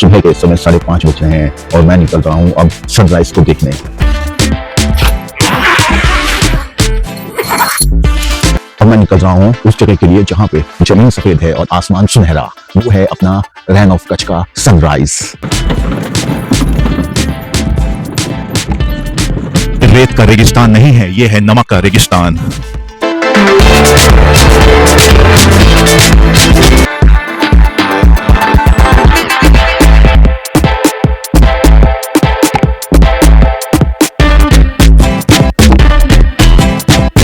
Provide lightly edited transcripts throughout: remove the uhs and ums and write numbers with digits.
सुबह के समय 5:30 बज रहे हैं और मैं निकल रहा हूँ अब सनराइज को देखने। अब मैं निकल रहा हूँ उस जगह के लिए जहाँ पे जमीन सफेद है और आसमान सुनहरा। वो है अपना रैन ऑफ कच्छ का सनराइज। रेत का रेगिस्तान नहीं है, ये है नमक का रेगिस्तान।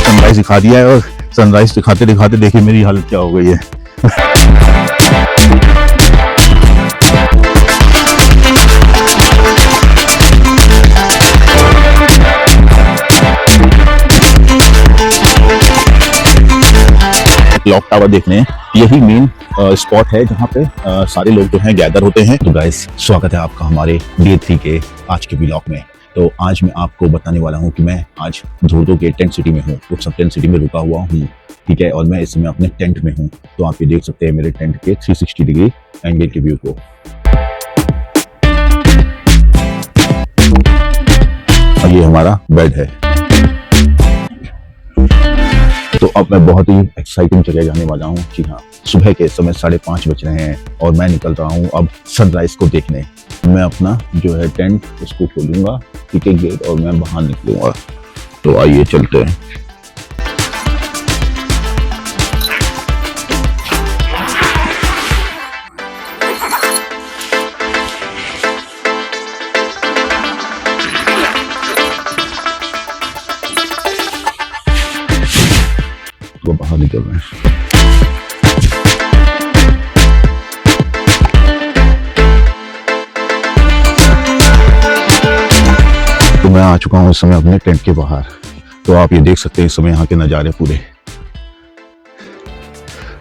सनराइज दिखा दिया है और सनराइज दिखाते दिखाते देखिए मेरी हालत क्या हो गई है। क्लॉक टावर देखने यही मेन स्पॉट है जहाँ पे सारे लोग जो हैं गैदर होते हैं। तो गाइस, स्वागत है आपका हमारे डे 3 के आज के व्लॉग में। तो आज मैं आपको बताने वाला हूँ कि मैं आज धुर्दो के टेंट सिटी में हूँ। उत्सव टेंट सिटी में रुका हुआ हूँ, ठीक है। और मैं इस समय अपने टेंट में हूँ। तो आप ये देख सकते हैं मेरे टेंट के 360 डिग्री एंगल के व्यू को। और ये हमारा बेड है। तो अब मैं बहुत ही एक्साइटिंग जगह जाने वाला हूँ। जी हाँ, सुबह के समय 5:30 बज रहे हैं और मैं निकल रहा हूँ अब सनराइज को देखने। मैं अपना जो है टेंट उसको खोलूंगा, ठीक है, गेट, और मैं बाहर निकलूंगा। तो आइए चलते हैं। वो बाहर निकल रहे हैं। तो मैं आ चुका हूँ इस समय अपने टेंट के बाहर। तो आप ये देख सकते हैं इस समय यहाँ के नज़ारे पूरे।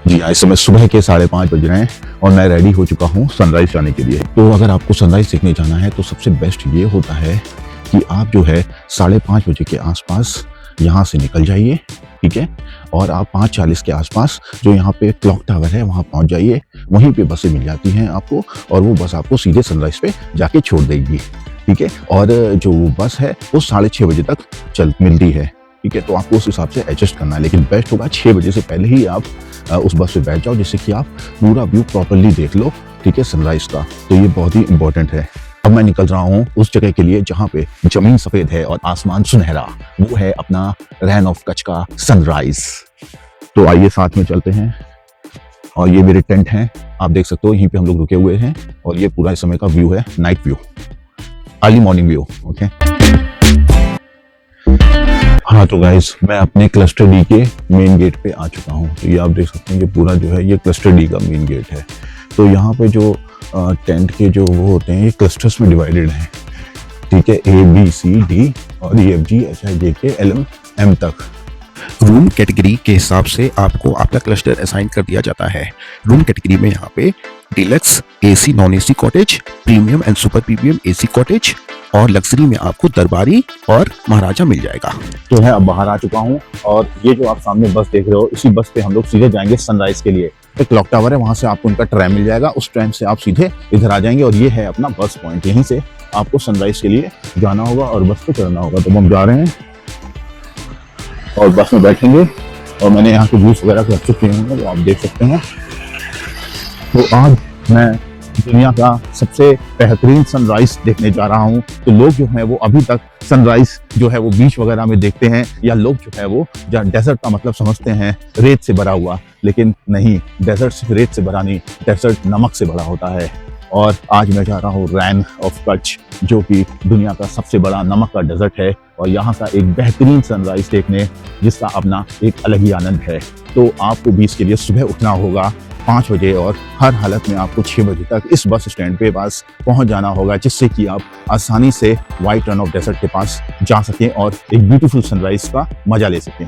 जी हाँ, इस समय सुबह के 5:30 बज रहे हैं और मैं रेडी हो चुका हूँ सनराइज जाने के लिए। तो अगर आपको सनराइज देखने जाना है तो सबसे बेस्ट ये होता है कि आप जो है 5:30 बजे के आसपास यहाँ से निकल जाइए, ठीक है। और आप 5:40 के आसपास जो यहाँ पे क्लॉक टावर है वहाँ पहुँच जाइए। वहीं पे बसें मिल जाती हैं आपको और वो बस आपको सीधे सनराइज पे जाके छोड़ देगी, ठीक है। और जो बस है वो 6:30 बजे तक मिलती है, ठीक है। तो आपको उस हिसाब से एडजस्ट करना है, लेकिन बेस्ट होगा 6 बजे से पहले ही आप उस बस पे बैठ जाओ, जिससे कि आप पूरा व्यू प्रॉपरली देख लो, ठीक है, सनराइज का। तो ये बहुत ही इंपॉर्टेंट है। अब मैं निकल रहा हूँ उस जगह के लिए जहाँ पे जमीन सफेद है और आसमान सुनहरा। वो है अपना रैन ऑफ कच्छ का सनराइज। तो आइए साथ में चलते हैं। और ये मेरे टेंट हैं, आप देख सकते हो, यहीं पे हम लोग रुके हुए हैं। और ये पूरा इस समय का व्यू है, night view, early morning view, okay. हाँ तो गाइस, मैं अपने क्लस्टर डी के मेन गेट पे आ चुका हूँ। तो ये आप देख सकते हैं, ये पूरा जो है ये क्लस्टर डी का मेन गेट है। तो यहाँ पे जो टेंट के जो वो होते हैं ये क्लस्टर्स में डिवाइडेड हैं, ठीक है, ABCD और EFG HIJK LM M तक। रूम कैटेगरी के हिसाब से आपको आपका क्लस्टर असाइन कर दिया जाता है। रूम कैटेगरी में यहाँ पे deluxe, AC non AC cottage, premium and super premium AC cottage और लग्जरी में आपको दरबारी और महाराजा मिल जाएगा। तो है अब बाहर आ चुका हूँ और ये जो आप सामने बस देख रहे हो, इसी बस पे हम लोग सीधे जाएंगे सनराइज के लिए। एक क्लॉक टावर है, वहां से आपको उनका ट्रैम मिल जाएगा, उस ट्रैम से आप सीधे इधर आ जाएंगे और ये है अपना बस पॉइंट। यहीं से आपको सनराइज के लिए जाना होगा और बस पे चढ़ना होगा। तो हम जा रहे हैं और बस में बैठेंगे और मैंने यहाँ के व्यूज वगैरह रख चुके हैं, तो आप देख सकते हैं। तो आज मैं दुनिया का सबसे बेहतरीन सनराइज देखने जा रहा हूँ। तो लोग जो है वो अभी तक सनराइज जो है वो बीच वगैरह में देखते हैं, या लोग जो है वो डेजर्ट का मतलब समझते हैं रेत से भरा हुआ, लेकिन नहीं, डेजर्ट सिर्फ रेत से भरा नहीं, डेजर्ट नमक से भरा होता है। और आज मैं जा रहा हूँ रैन ऑफ कच्छ, जो कि दुनिया का सबसे बड़ा नमक का डेजर्ट है, और यहाँ का एक बेहतरीन सनराइज देखने जिसका अपना एक अलग ही आनंद है। तो आपको भी इसके लिए सुबह उठना होगा 5 बजे और हर हालत में आपको 6 बजे तक इस बस स्टैंड पे पास पहुंच जाना होगा, जिससे कि आप आसानी से व्हाइट रन ऑफ डेजर्ट के पास जा सकें और एक ब्यूटीफुल सनराइज का मजा ले सकें।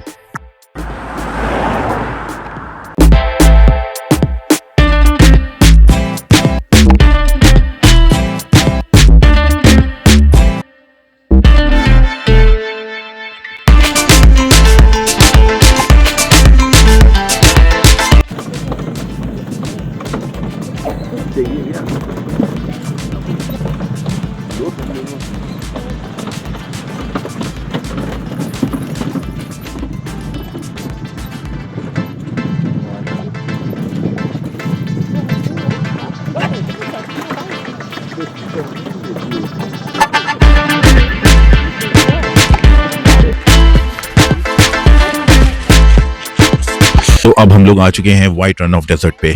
तो अब हम लोग आ चुके हैं वाइट रन ऑफ डेजर्ट पे,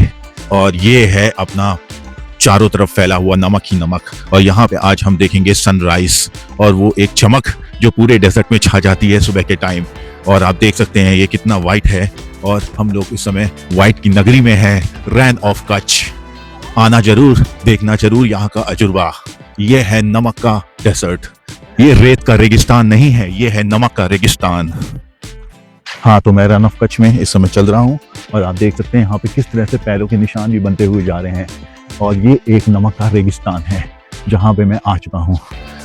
और ये है अपना चारों तरफ फैला हुआ नमक ही नमक। और यहाँ पे आज हम देखेंगे सनराइज, और वो एक चमक जो पूरे डेजर्ट में छा जाती है सुबह के टाइम। और आप देख सकते हैं ये कितना वाइट है, और हम लोग इस समय वाइट की नगरी में हैं, रैन ऑफ कच्छ। आना जरूर, देखना जरूर यहाँ का अजूबा। ये है नमक का डेजर्ट, ये रेत का रेगिस्तान नहीं है, ये है नमक का रेगिस्तान। हाँ, तो मैं रन ऑफ कच्छ में इस समय चल रहा हूँ, और आप देख सकते हैं यहाँ पे किस तरह से पैरों के निशान भी बनते हुए जा रहे हैं। और ये एक नमक का रेगिस्तान है जहाँ पे मैं आ चुका हूँ,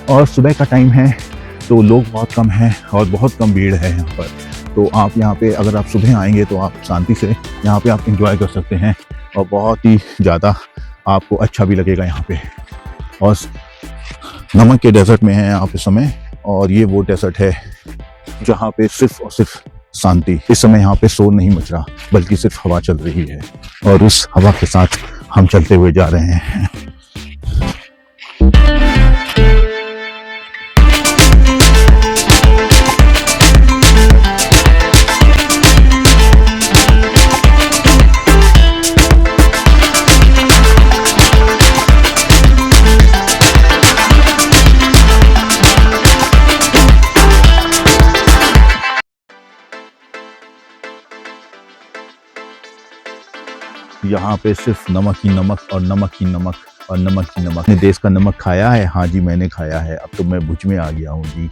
और सुबह का टाइम है तो लोग बहुत कम हैं और बहुत कम भीड़ है यहाँ पर। तो आप यहाँ पे अगर आप सुबह आएंगे तो आप शांति से यहाँ पे आप इंजॉय कर सकते हैं, और बहुत ही ज़्यादा आपको अच्छा भी लगेगा यहाँ पे। और नमक के डेजर्ट में हैं आप इस समय, और ये वो डेजर्ट है जहाँ पे सिर्फ और सिर्फ शांति। इस समय यहाँ पे शोर नहीं मच रहा, बल्कि सिर्फ हवा चल रही है, और उस हवा के साथ हम चलते हुए जा रहे हैं। यहाँ पे सिर्फ नमक ही नमक और नमक ही नमक और नमक ही नमक। अपने देश का नमक खाया है? हाँ जी, मैंने खाया है। अब तो मैं भुज में आ गया हूँ जी।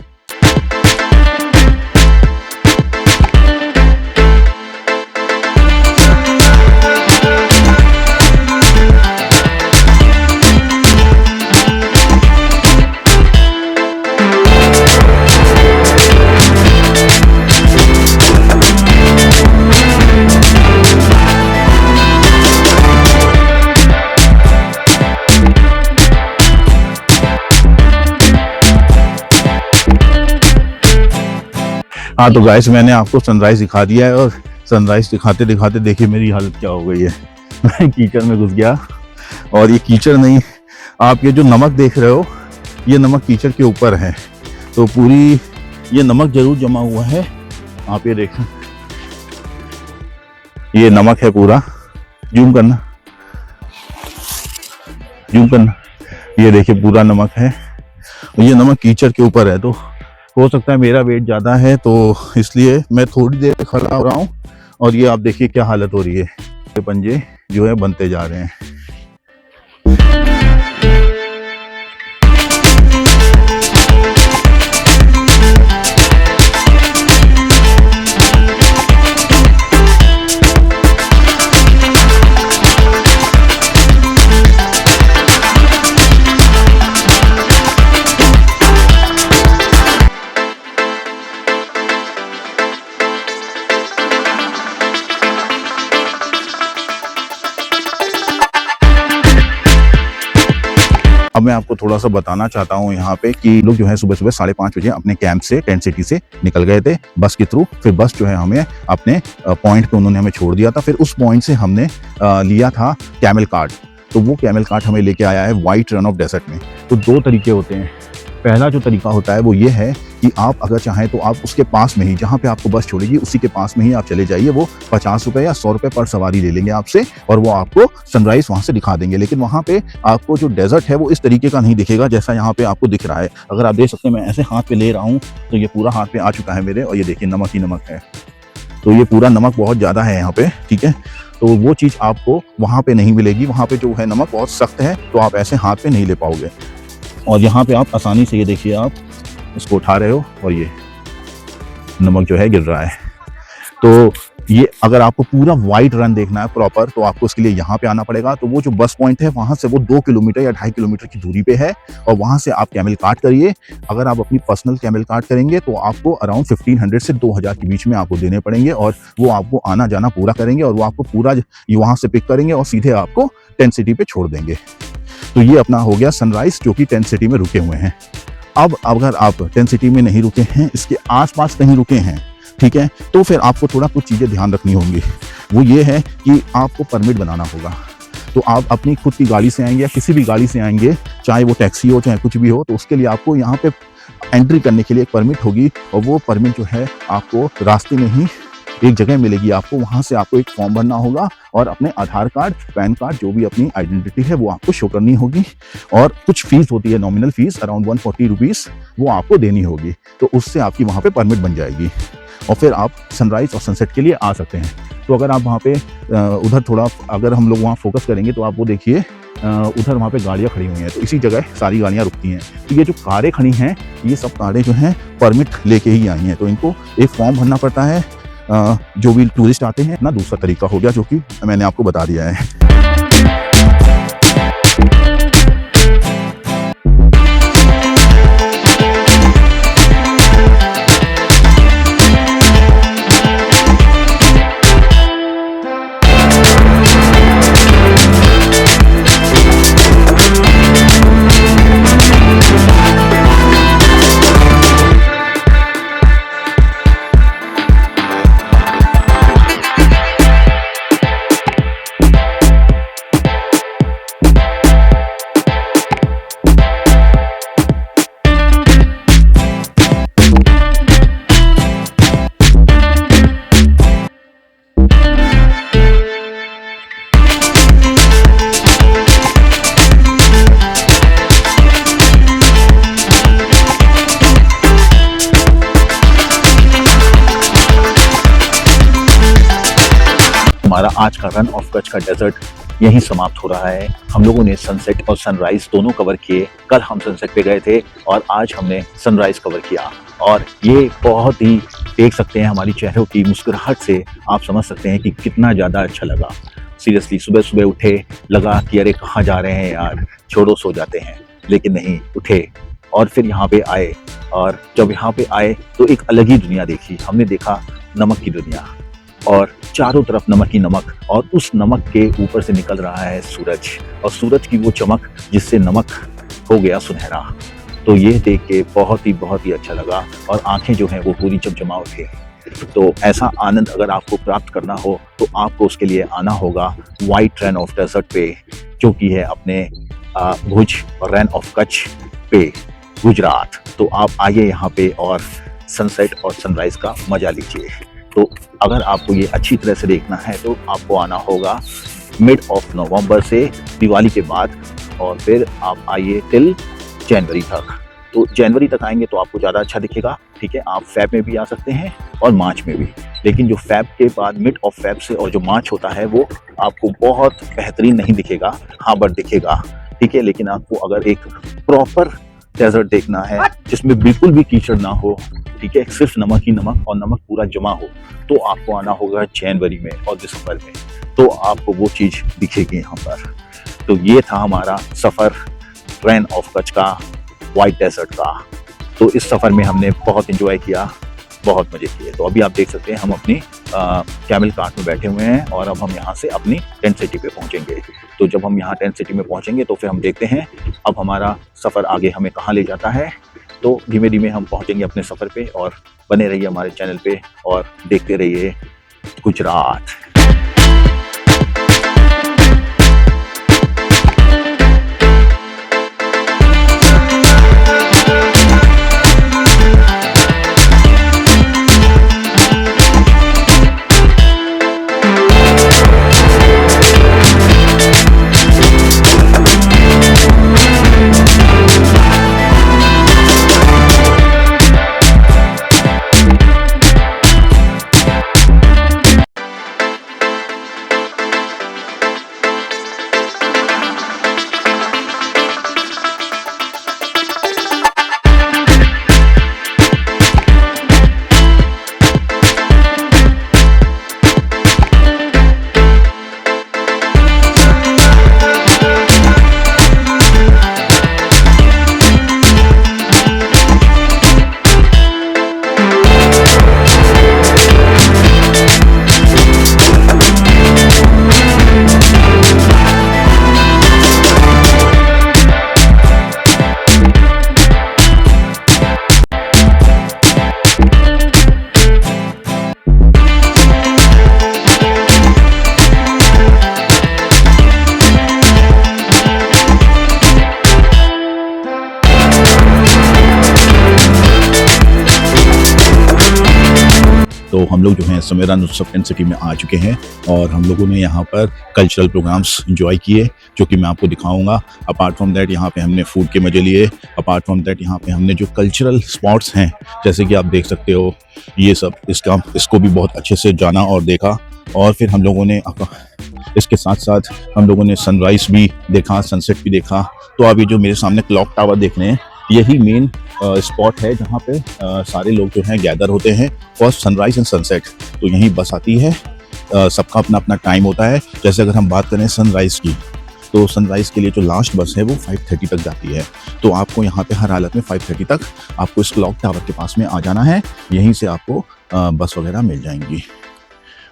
हाँ तो गाइस, मैंने आपको सनराइज दिखा दिया है, और सनराइज दिखाते दिखाते देखिए मेरी हालत क्या हो गई है। मैं कीचड़ में घुस गया, और ये कीचड़ नहीं, आप ये जो नमक देख रहे हो, ये नमक कीचड़ के ऊपर है। तो पूरी ये नमक जरूर जमा हुआ है, आप ये देखें, ये नमक है पूरा। जूम करना, जूम करना, ये देखिए पूरा नमक है, और ये नमक कीचड़ के ऊपर है। तो हो सकता है मेरा वेट ज़्यादा है, तो इसलिए मैं थोड़ी देर खड़ा हो रहा हूँ, और ये आप देखिए क्या हालत हो रही है। ये पंजे जो है बनते जा रहे हैं। अब मैं आपको थोड़ा सा बताना चाहता हूँ यहाँ पे कि लोग जो है सुबह सुबह 5:30 बजे अपने कैंप से टेंट सिटी से निकल गए थे बस के थ्रू। फिर बस जो है हमें अपने पॉइंट पे उन्होंने हमें छोड़ दिया था। फिर उस पॉइंट से हमने लिया था कैमल कार्ट। तो वो कैमल कार्ट हमें लेके आया है वाइट रन ऑफ डेजर्ट में। तो 2 तरीके होते हैं। पहला जो तरीका होता है वो ये है कि आप अगर चाहें तो आप उसके पास में ही, जहाँ पे आपको बस छोड़ेगी उसी के पास में ही आप चले जाइए। वो 50 रुपये या 100 रुपये पर सवारी ले लेंगे आपसे, और वो आपको सनराइज वहाँ से दिखा देंगे। लेकिन वहाँ पे आपको जो डेजर्ट है वो इस तरीके का नहीं दिखेगा जैसा यहाँ पे आपको दिख रहा है। अगर आप देख सकते हैं, मैं ऐसे हाथ पे ले रहा हूँ तो ये पूरा हाथ पे आ चुका है मेरे, और ये देखिए नमक ही नमक है। तो ये पूरा नमक बहुत ज़्यादा है यहाँ पे, ठीक है। तो वो चीज़ आपको वहाँ पे नहीं मिलेगी। वहाँ पे जो है नमक बहुत सख्त है, तो आप ऐसे हाथ पे नहीं ले पाओगे। और यहाँ पे आप आसानी से, ये देखिए आप इसको उठा रहे हो और ये नमक जो है गिर रहा है। तो ये अगर आपको पूरा वाइट रन देखना है प्रॉपर, तो आपको उसके लिए यहाँ पे आना पड़ेगा। तो वो जो बस पॉइंट है वहाँ से वो 2 किलोमीटर या 2.5 किलोमीटर की दूरी पे है, और वहाँ से आप कैमल कार्ट करिए। अगर आप अपनी पर्सनल कैमल कार्ट करेंगे तो आपको अराउंड 1500 से 2000 के बीच में आपको देने पड़ेंगे, और वो आपको आना जाना पूरा करेंगे, और वो आपको पूरा वहाँ से पिक करेंगे और सीधे आपको टेंट सिटी पे छोड़ देंगे। तो ये अपना हो गया सनराइज, जो कि टेंट सिटी में रुके हुए हैं। अब अगर आप टेंट सिटी में नहीं रुके हैं, इसके आसपास कहीं रुके हैं, ठीक है, तो फिर आपको थोड़ा कुछ चीज़ें ध्यान रखनी होंगी। वो ये है कि आपको परमिट बनाना होगा। तो आप अपनी खुद की गाड़ी से आएंगे या किसी भी गाड़ी से आएंगे, चाहे वो टैक्सी हो चाहे कुछ भी हो, तो उसके लिए आपको यहाँ पे एंट्री करने के लिए एक परमिट होगी, और वो परमिट जो है आपको रास्ते में ही एक जगह मिलेगी आपको, वहाँ से आपको एक फॉर्म भरना होगा और अपने आधार कार्ड, पैन कार्ड, जो भी अपनी आइडेंटिटी है वो आपको शो करनी होगी। और कुछ फीस होती है, नॉमिनल फीस अराउंड 140 रुपीज़, वो आपको देनी होगी। तो उससे आपकी वहाँ पे परमिट बन जाएगी और फिर आप सनराइज़ और सनसेट के लिए आ सकते हैं। तो अगर आप वहाँ पे उधर थोड़ा, अगर हम लोग वहाँ फोकस करेंगे तो आप वो देखिए उधर वहाँ पे गाड़ियाँ खड़ी हुई हैं, तो इसी जगह सारी गाड़ियाँ रुकती हैं। तो ये जो कारें खड़ी हैं, ये सब कारें जो हैं परमिट लेके ही आई हैं, तो इनको एक फॉर्म भरना पड़ता है। जो भी टूरिस्ट आते हैं ना, दूसरा तरीका हो गया जो कि मैंने आपको बता दिया है। हमारा आज का रन ऑफ कच्छ का डेजर्ट यहीं समाप्त हो रहा है। हम लोगों ने सनसेट और सनराइज दोनों कवर किए। कल हम सनसेट पे गए थे और आज हमने सनराइज कवर किया, और ये बहुत ही, देख सकते हैं हमारी चेहरों की मुस्कुराहट से आप समझ सकते हैं कि कितना ज़्यादा अच्छा लगा। सीरियसली सुबह सुबह उठे, लगा कि अरे कहाँ जा रहे हैं यार, छोड़ो सो जाते हैं, लेकिन नहीं, उठे और फिर यहाँ पे आए। और जब यहाँ पे आए तो एक अलग ही दुनिया देखी। हमने देखा नमक की दुनिया, और चारों तरफ नमक ही नमक, और उस नमक के ऊपर से निकल रहा है सूरज, और सूरज की वो चमक जिससे नमक हो गया सुनहरा। तो ये देख के बहुत ही अच्छा लगा, और आंखें जो हैं वो पूरी चमचमा उठी। तो ऐसा आनंद अगर आपको प्राप्त करना हो तो आपको उसके लिए आना होगा वाइट रन ऑफ डेजर्ट पे, जो कि है अपने भुज रन ऑफ कच्छ पे, गुजरात। तो आप आइए यहाँ पे और सनसेट और सनराइज का मजा लीजिए। तो अगर आपको ये अच्छी तरह से देखना है तो आपको आना होगा मिड ऑफ नवंबर से, दिवाली के बाद, और फिर आप आइए टिल जनवरी तक। तो जनवरी तक आएंगे तो आपको ज़्यादा अच्छा दिखेगा, ठीक है। आप फेब में भी आ सकते हैं और मार्च में भी, लेकिन जो फेब के बाद मिड ऑफ फेब से और जो मार्च होता है वो आपको बहुत बेहतरीन नहीं दिखेगा, हाँ बट दिखेगा, ठीक है। लेकिन आपको अगर एक प्रॉपर डेजर्ट देखना है जिसमें बिल्कुल भी कीचड़ ना हो, ठीक है, सिर्फ नमक ही नमक और नमक पूरा जमा हो, तो आपको आना होगा जनवरी में और दिसंबर में, तो आपको वो चीज़ दिखेगी यहाँ पर। तो ये था हमारा सफ़र रन ऑफ कच्छ का, वाइट डेजर्ट का। तो इस सफ़र में हमने बहुत इंजॉय किया, बहुत मज़े किए। तो अभी आप देख सकते हैं हम अपनी कैमल कार्ट में बैठे हुए हैं, और अब हम यहाँ से अपनी टेंट सिटी पे पहुँचेंगे। तो जब हम यहाँ टेंट सिटी में पहुँचेंगे तो फिर हम देखते हैं अब हमारा सफ़र आगे हमें कहाँ ले जाता है। तो धीमे धीमे हम पहुँचेंगे अपने सफ़र पे, और बने रहिए हमारे चैनल पे और देखते रहिए गुजरात। हम लोग जो हैं समेरन उत्सव टेंट सिटी में आ चुके हैं और हम लोगों ने यहाँ पर कल्चरल प्रोग्राम्स एंजॉय किए, जो कि मैं आपको दिखाऊंगा। अपार्ट फ्रॉम दैट यहाँ पे हमने फूड के मजे लिए। अपार्ट फ्रॉम दैट यहाँ पे हमने जो कल्चरल स्पॉट्स हैं, जैसे कि आप देख सकते हो, ये सब इसको भी बहुत अच्छे से जाना और देखा। और फिर हम लोगों ने इसके साथ साथ हम लोगों ने सनराइज भी देखा, सनसेट भी देखा। तो अब ये जो मेरे सामने क्लॉक टावर देख रहे हैं, यही मेन स्पॉट है जहाँ पे सारे लोग जो हैं गैदर होते हैं फॉर सनराइज एंड सनसेट। तो यहीं बस आती है, सबका अपना अपना टाइम होता है। जैसे अगर हम बात करें सनराइज की, तो सनराइज के लिए जो लास्ट बस है वो 5:30 तक जाती है। तो आपको यहाँ पे हर हालत में 5:30 तक आपको इस क्लॉक टावर के पास में आ जाना है, यहीं से आपको बस वगैरह मिल जाएंगी।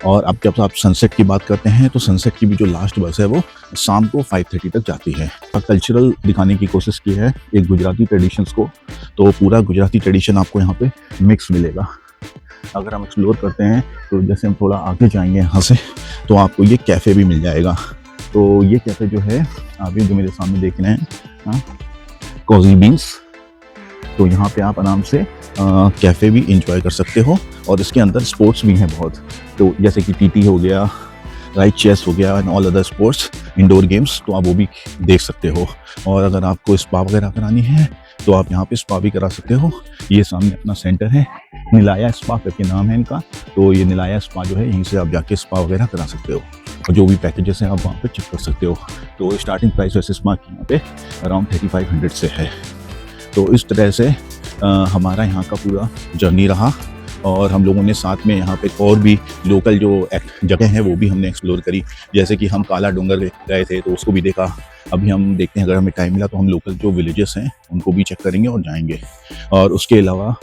और अब जब आप सनसेट की बात करते हैं, तो सनसेट की भी जो लास्ट बस है वो शाम को 5:30 तक जाती है। कल्चरल दिखाने की कोशिश की है एक गुजराती ट्रेडिशंस को, तो पूरा गुजराती ट्रेडिशन आपको यहाँ पे मिक्स मिलेगा। अगर हम एक्सप्लोर करते हैं तो जैसे हम थोड़ा आगे जाएंगे यहाँ से, तो आपको ये कैफ़े भी मिल जाएगा। तो ये कैफ़े जो है आप ये जो मेरे सामने देख रहे हैं, कॉजी बीन्स, तो यहाँ पे आप आराम से कैफ़े भी इंजॉय कर सकते हो। और इसके अंदर स्पोर्ट्स भी हैं बहुत, तो जैसे कि टीटी हो गया, राइट चेस हो गया and all other sports, indoor games, तो आप वो भी देख सकते हो। और अगर आपको स्पा वगैरह करानी है तो आप यहाँ पे स्पा भी करा सकते हो। ये सामने अपना सेंटर है, निलाया स्पा करके नाम है इनका। तो ये निलाया स्पा जो है, यहीं से आप जाके स्पा वगैरह करा सकते हो और जो भी पैकेजेस हैं आप वहाँ पे चेक कर सकते हो। तो स्टार्टिंग प्राइस वैसे स्पा की यहाँ पे अराउंड 3500 से है। तो इस तरह से हमारा यहाँ का पूरा जर्नी रहा और हम लोगों ने साथ में यहाँ पे और भी लोकल जो जगह हैं वो भी हमने एक्सप्लोर करी। जैसे कि हम काला डोंगर गए थे तो उसको भी देखा। अभी हम देखते हैं, अगर हमें टाइम मिला तो हम लोकल जो विलेजेस हैं उनको भी चेक करेंगे और जाएंगे। और उसके अलावा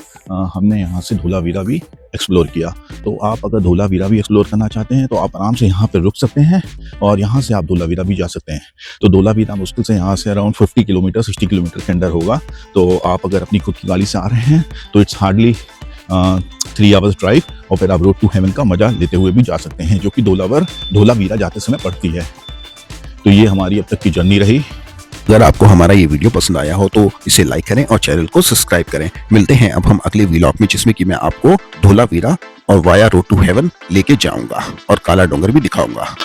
हमने यहाँ से धोलावीरा भी एक्सप्लोर किया। तो आप अगर धोलावीरा भी एक्सप्लोर करना चाहते हैं तो आप आराम से यहाँ पर रुक सकते हैं और यहाँ से आप धोलावीरा भी जा सकते हैं। तो धोलावीरा मुश्किल से यहाँ से अराउंड 50 किलोमीटर 60 किलोमीटर के अंदर होगा। तो आप अगर अपनी खुद की गाड़ी से आ रहे हैं तो इट्स हार्डली 3 आवर्स ड्राइव, और फिर आप रोड टू हेवन का मजा लेते हुए भी जा सकते हैं, जो कि धोलावीरा जाते समय पड़ती है। तो ये हमारी अब तक की जर्नी रही। अगर आपको हमारा ये वीडियो पसंद आया हो तो इसे लाइक करें और चैनल को सब्सक्राइब करें। मिलते हैं अब हम अगले व्लॉग में, जिसमें कि मैं आपको धोलावीरा और वाया रोड टू हेवन लेके जाऊंगा और काला डोंगर भी दिखाऊंगा।